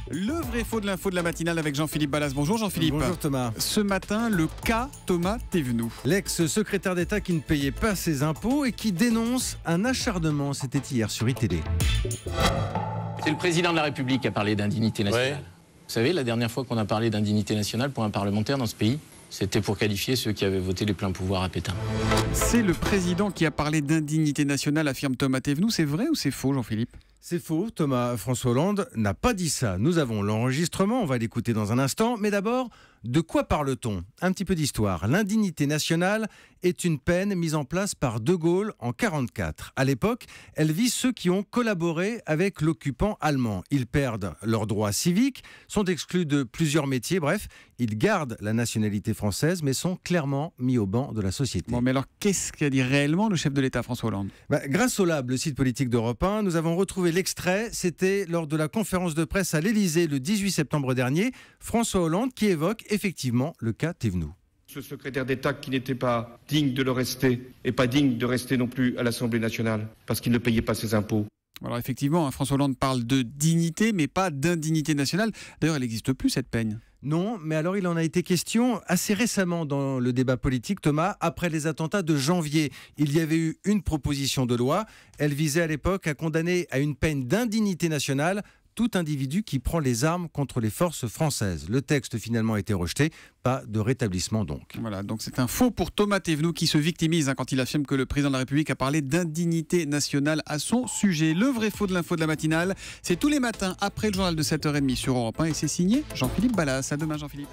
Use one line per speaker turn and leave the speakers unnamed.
Le vrai faux de l'info de la matinale avec Jean-Philippe Ballas. Bonjour Jean-Philippe.
Bonjour Thomas.
Ce matin, le cas Thomas Thévenoud.
L'ex-secrétaire d'État qui ne payait pas ses impôts et qui dénonce un acharnement. C'était hier sur iTélé.
C'est le président de la République qui a parlé d'indignité nationale. Ouais. Vous savez, la dernière fois qu'on a parlé d'indignité nationale pour un parlementaire dans ce pays, c'était pour qualifier ceux qui avaient voté les pleins pouvoirs à Pétain.
C'est le président qui a parlé d'indignité nationale, affirme Thomas Thévenoud. C'est vrai ou c'est faux, Jean-Philippe ?
C'est faux, Thomas. François Hollande n'a pas dit ça. Nous avons l'enregistrement, on va l'écouter dans un instant. Mais d'abord, de quoi parle-t-on ? Un petit peu d'histoire. L'indignité nationale est une peine mise en place par De Gaulle en 1944. À l'époque, elle vise ceux qui ont collaboré avec l'occupant allemand. Ils perdent leurs droits civiques, sont exclus de plusieurs métiers, bref, ils gardent la nationalité française, mais sont clairement mis au banc de la société.
Bon, mais alors, qu'est-ce qu'a dit réellement le chef de l'État, François Hollande ?
Grâce au Lab, le site politique d'Europe 1, nous avons retrouvé l'extrait. C'était lors de la conférence de presse à l'Élysée le 18 septembre dernier. François Hollande qui évoque effectivement le cas Thévenoud.
Ce secrétaire d'État qui n'était pas digne de le rester et pas digne de rester non plus à l'Assemblée nationale parce qu'il ne payait pas ses impôts.
Alors effectivement, François Hollande parle de dignité mais pas d'indignité nationale. D'ailleurs, elle n'existe plus cette peine.
Non, mais alors il en a été question assez récemment dans le débat politique, Thomas, après les attentats de janvier. Il y avait eu une proposition de loi. Elle visait à l'époque à condamner à une peine d'indignité nationale tout individu qui prend les armes contre les forces françaises. Le texte finalement a été rejeté, pas de rétablissement donc.
Voilà, donc c'est un faux pour Thomas Thévenoud qui se victimise quand il affirme que le président de la République a parlé d'indignité nationale à son sujet. Le vrai faux de l'info de la matinale, c'est tous les matins après le journal de 7h30 sur Europe 1 et c'est signé Jean-Philippe Ballas. À demain Jean-Philippe.